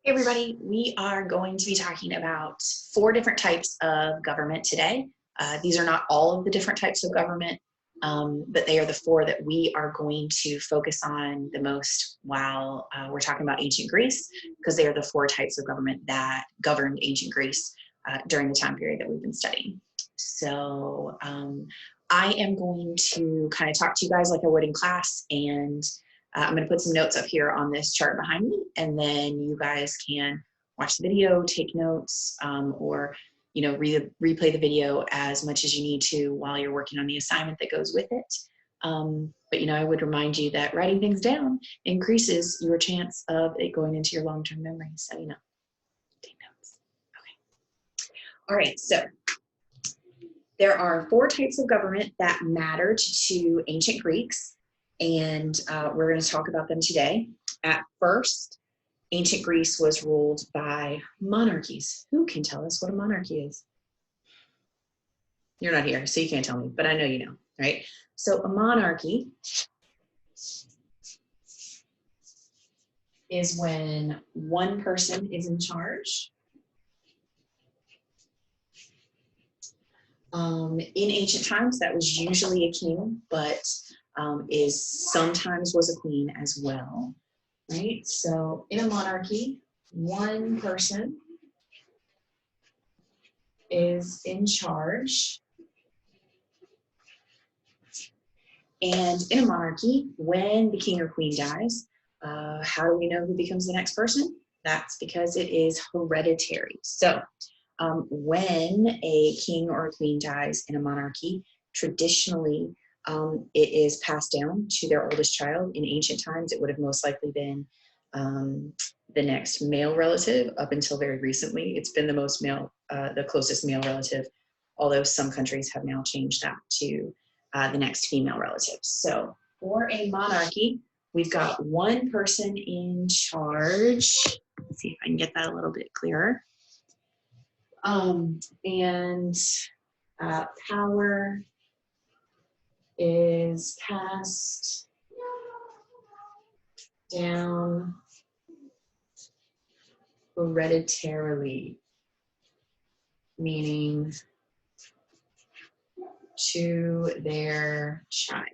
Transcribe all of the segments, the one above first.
Hey everybody, we are going to be talking about 4 different types of government today. These are not all of the different types of government, but they are the 4 that we are going to focus on the most while we're talking about ancient Greece, because they are the 4 types of government that governed ancient Greece during the time period that we've been studying. So I am going to kind of talk to you guys like I would in class, and I'm going to put some notes up here on this chart behind me, and then you guys can watch the video, take notes, or replay the video as much as you need to while you're working on the assignment that goes with it. But I would remind you that writing things down increases your chance of it going into your long-term memory. So take notes. Okay. All right. So there are 4 types of government that mattered to ancient Greeks, and we're going to talk about them today. At first, ancient Greece was ruled by monarchies. Who can tell us what a monarchy is? You're not here, so you can't tell me, but I know you know, right? So a monarchy is when one person is in charge. In ancient times, that was usually a king, but sometimes was a queen as well, right? So in a monarchy, one person is in charge. And in a monarchy, when the king or queen dies, how do we know who becomes the next person? That's because it is hereditary. So when a king or a queen dies in a monarchy, traditionally it is passed down to their oldest child. In ancient times, it would have most likely been the next male relative. Up until very recently, it's been the closest male relative, although some countries have now changed that to the next female relative. So for a monarchy, we've got one person in charge. Let's see if I can get that a little bit clearer. Power is passed down hereditarily, meaning to their child.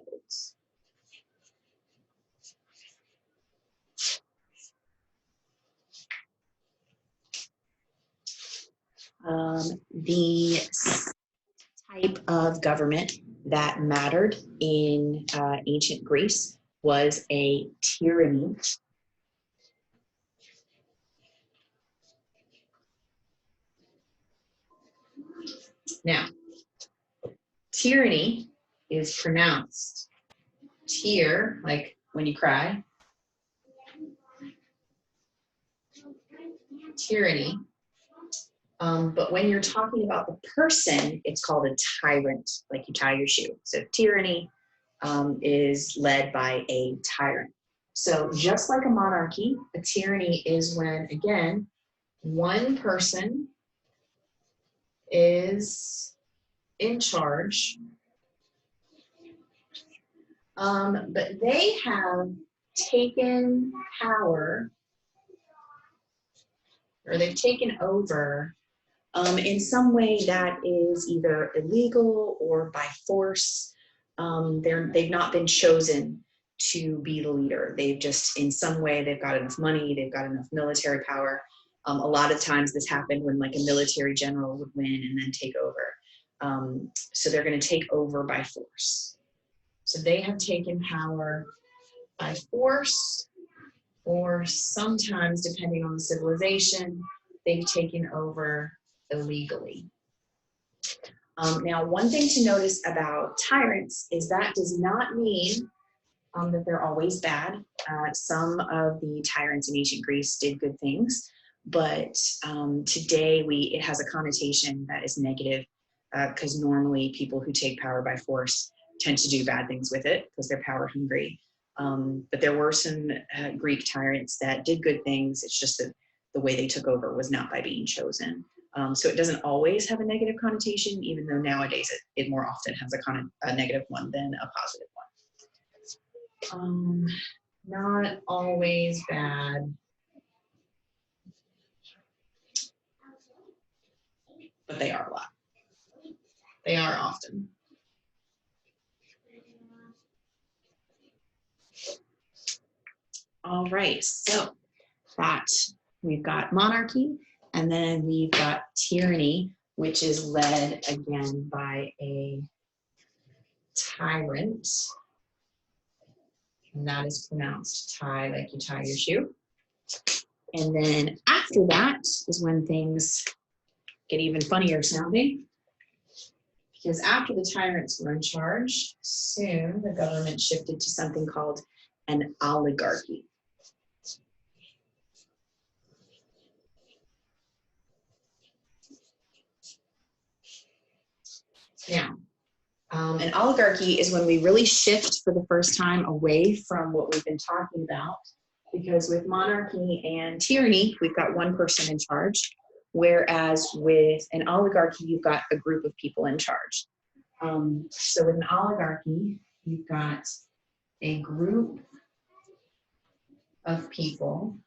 The type of government that mattered in ancient Greece was a tyranny. Now, tyranny is pronounced tear, like when you cry. Tyranny. But when you're talking about the person, it's called a tyrant, like you tie your shoe. So tyranny is led by a tyrant. So just like a monarchy, a tyranny is when, again, one person is in charge, but they have taken power, or they've taken over in some way that is either illegal or by force. They've not been chosen to be the leader. They've just, in some way, they've got enough money, they've got enough military power. A lot of times this happened when like a military general would win and then take over. So they're going to take over by force. So they have taken power by force, or sometimes, depending on the civilization, they've taken over illegally. Now, one thing to notice about tyrants is that does not mean that they're always bad. Some of the tyrants in ancient Greece did good things, but today it has a connotation that is negative, because normally people who take power by force tend to do bad things with it because they're power hungry. But there were some Greek tyrants that did good things. It's just that the way they took over was not by being chosen. So it doesn't always have a negative connotation, even though nowadays it more often has a negative one than a positive one. Not always bad. but they are a lot. They are often. All right, so that we've got monarchy, and then we've got tyranny, which is led again by a tyrant, and that is pronounced tie, like you tie your shoe. And then after that is when things get even funnier sounding, because after the tyrants were in charge, soon the government shifted to something called an oligarchy. Now, an oligarchy is when we really shift for the first time away from what we've been talking about, because with monarchy and tyranny, we've got one person in charge, whereas with an oligarchy, you've got a group of people in charge. So with an oligarchy, you've got a group of people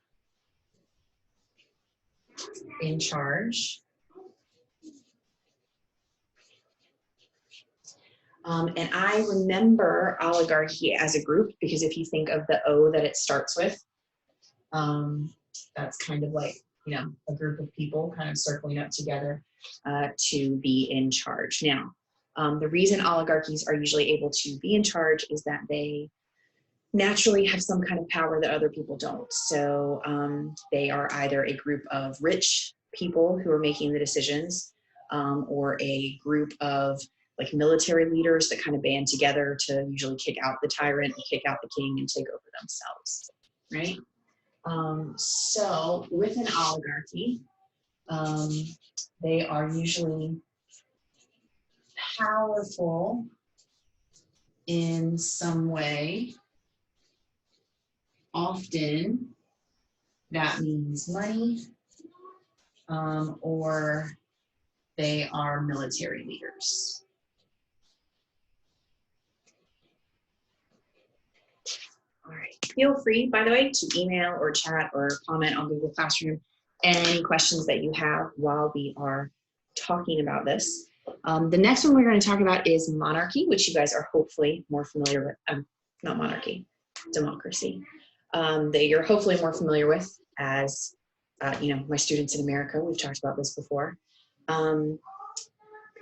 in charge. And I remember oligarchy as a group because if you think of the O that it starts with, that's kind of like, you know, a group of people kind of circling up together to be in charge. Now, the reason oligarchies are usually able to be in charge is that they naturally have some kind of power that other people don't. So they are either a group of rich people who are making the decisions or a group of like military leaders that kind of band together to usually kick out the tyrant and kick out the king and take over themselves, right? So with an oligarchy, they are usually powerful in some way. Often that means money, or they are military leaders. All right, feel free, by the way, to email or chat or comment on Google Classroom any questions that you have while we are talking about this. The next one we're going to talk about is monarchy, which you guys are hopefully more familiar with, not monarchy, democracy, that you're hopefully more familiar with as, you know, my students in America, we've talked about this before.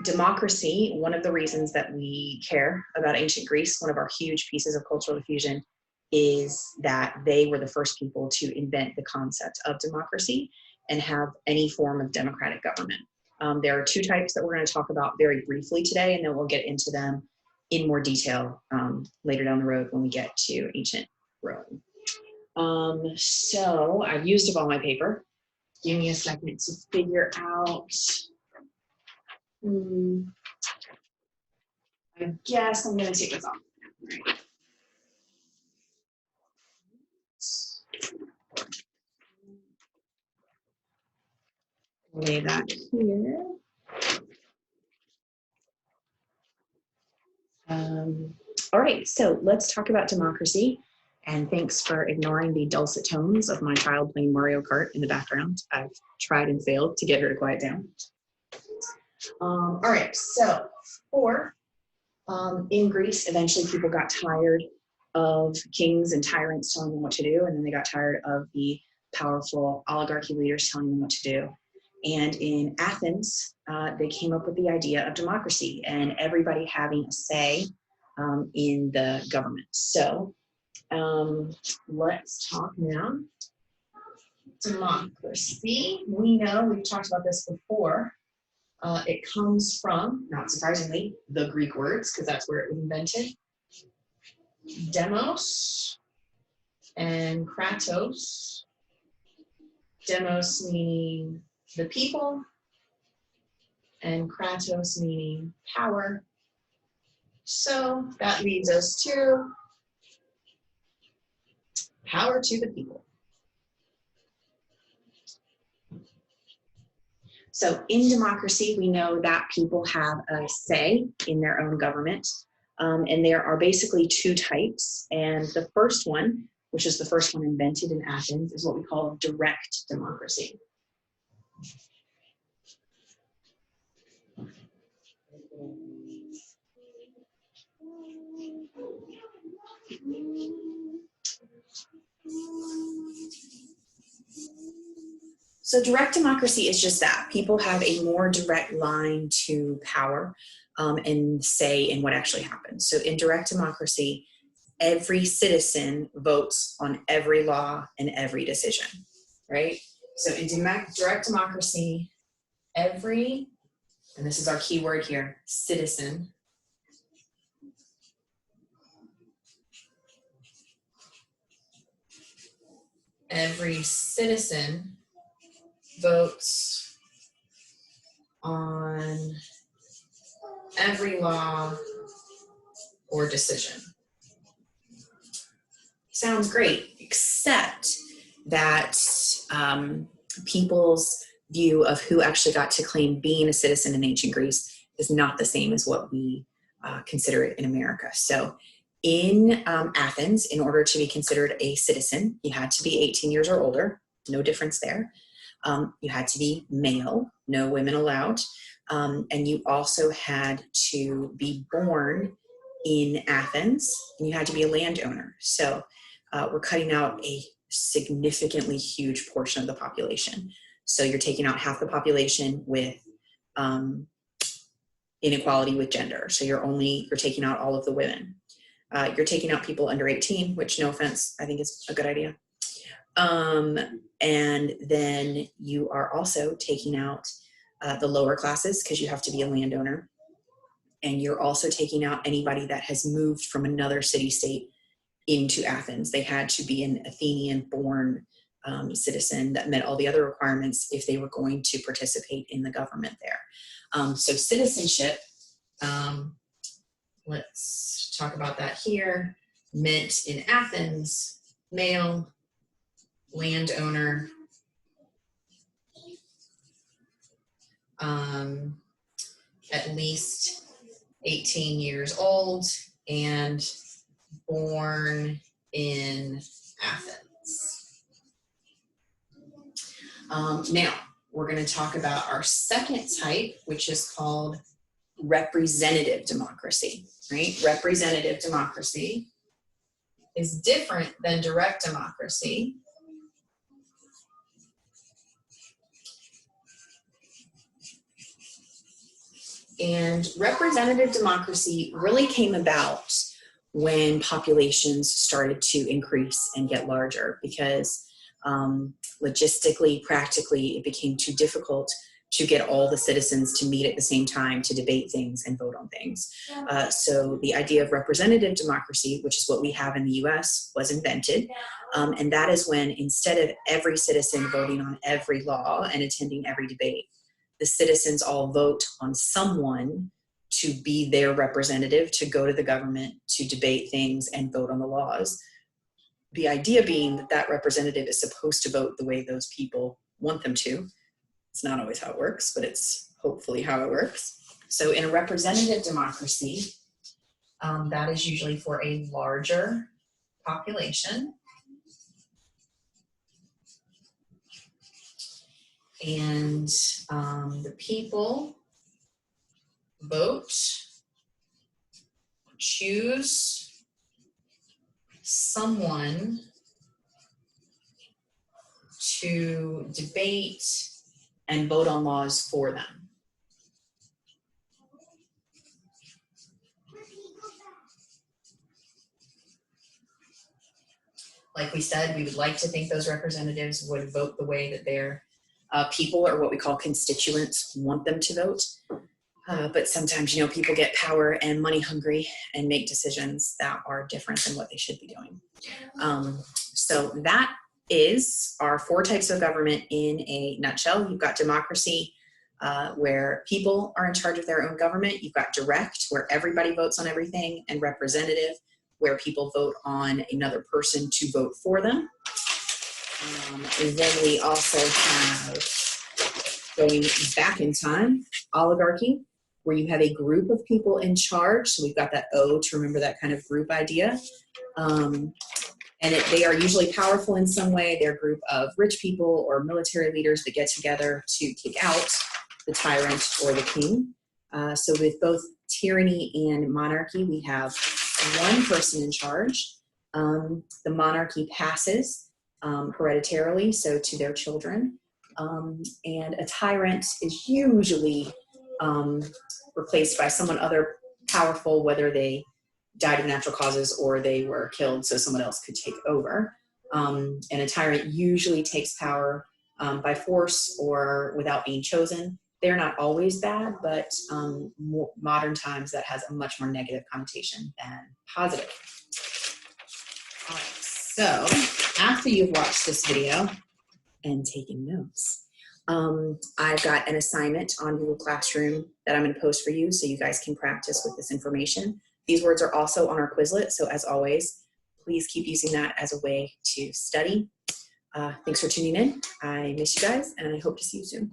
Democracy, one of the reasons that we care about ancient Greece, one of our huge pieces of cultural diffusion, is that they were the first people to invent the concept of democracy and have any form of democratic government. There are two types that we're going to talk about very briefly today, and then we'll get into them in more detail later down the road when we get to ancient Rome. So I've used up all my paper. Give me a second to figure out. I guess I'm going to take this off. Right. Lay that here. All right, so let's talk about democracy. And thanks for ignoring the dulcet tones of my child playing Mario Kart in the background. I've tried and failed to get her to quiet down. All right, so in Greece, eventually people got tired of kings and tyrants telling them what to do, and then they got tired of the powerful oligarchy leaders telling them what to do. And in Athens, they came up with the idea of democracy and everybody having a say in the government. So let's talk now. Democracy, we know, we've talked about this before. It comes from, not surprisingly, the Greek words, because that's where it was invented. Demos and kratos. Demos meaning the people, and kratos meaning power. So that leads us to power to the people. So in democracy, we know that people have a say in their own government. And there are basically two types. And the first one, which is the first one invented in Athens, is what we call direct democracy. So direct democracy is just that. People have a more direct line to power and say in what actually happens. So in direct democracy, every citizen votes on every law and every decision, right? So in direct democracy, every, and this is our key word here, citizen, every citizen votes on every law or decision. Sounds great, except that people's view of who actually got to claim being a citizen in ancient Greece is not the same as what we consider it in America. So in Athens, in order to be considered a citizen, you had to be 18 years or older, no difference there. You had to be male, no women allowed. And you also had to be born in Athens, and you had to be a landowner. So we're cutting out a significantly huge portion of the population. So you're taking out half the population with inequality with gender. So you're taking out all of the women. You're taking out people under 18, which, no offense, I think is a good idea. And then you are also taking out the lower classes because you have to be a landowner. And you're also taking out anybody that has moved from another city-state into Athens. They had to be an Athenian-born citizen that met all the other requirements if they were going to participate in the government there. So citizenship, let's talk about that here, meant in Athens, male, landowner, at least 18 years old, and born in Athens. Now, we're going to talk about our second type, which is called representative democracy, right? Representative democracy is different than direct democracy. And representative democracy really came about when populations started to increase and get larger, because logistically, practically, it became too difficult to get all the citizens to meet at the same time to debate things and vote on things. So the idea of representative democracy, which is what we have in the US, was invented. And that is when, instead of every citizen voting on every law and attending every debate, the citizens all vote on someone to be their representative, to go to the government, to debate things and vote on the laws. The idea being that that representative is supposed to vote the way those people want them to. It's not always how it works, but it's hopefully how it works. So in a representative democracy, that is usually for a larger population. And the people vote, choose someone to debate and vote on laws for them. Like we said, we would like to think those representatives would vote the way that their people, or what we call constituents, want them to vote. But sometimes, you know, people get power and money hungry and make decisions that are different than what they should be doing. So that is our 4 types of government in a nutshell. You've got democracy, where people are in charge of their own government. You've got direct, where everybody votes on everything, and representative, where people vote on another person to vote for them. And then we also have, going back in time, oligarchy, where you have a group of people in charge. So we've got that O to remember that kind of group idea. And they are usually powerful in some way. They're a group of rich people or military leaders that get together to kick out the tyrant or the king. So with both tyranny and monarchy, we have one person in charge. The monarchy passes hereditarily, so to their children. And a tyrant is usually replaced by someone other powerful, whether they died of natural causes or they were killed so someone else could take over. And a tyrant usually takes power by force or without being chosen. They're not always bad, but modern times that has a much more negative connotation than positive. All right, so after you've watched this video and taken notes, I've got an assignment on Google Classroom that I'm going to post for you so you guys can practice with this information. These words are also on our Quizlet, so as always, please keep using that as a way to study. Thanks for tuning in. I miss you guys, and I hope to see you soon.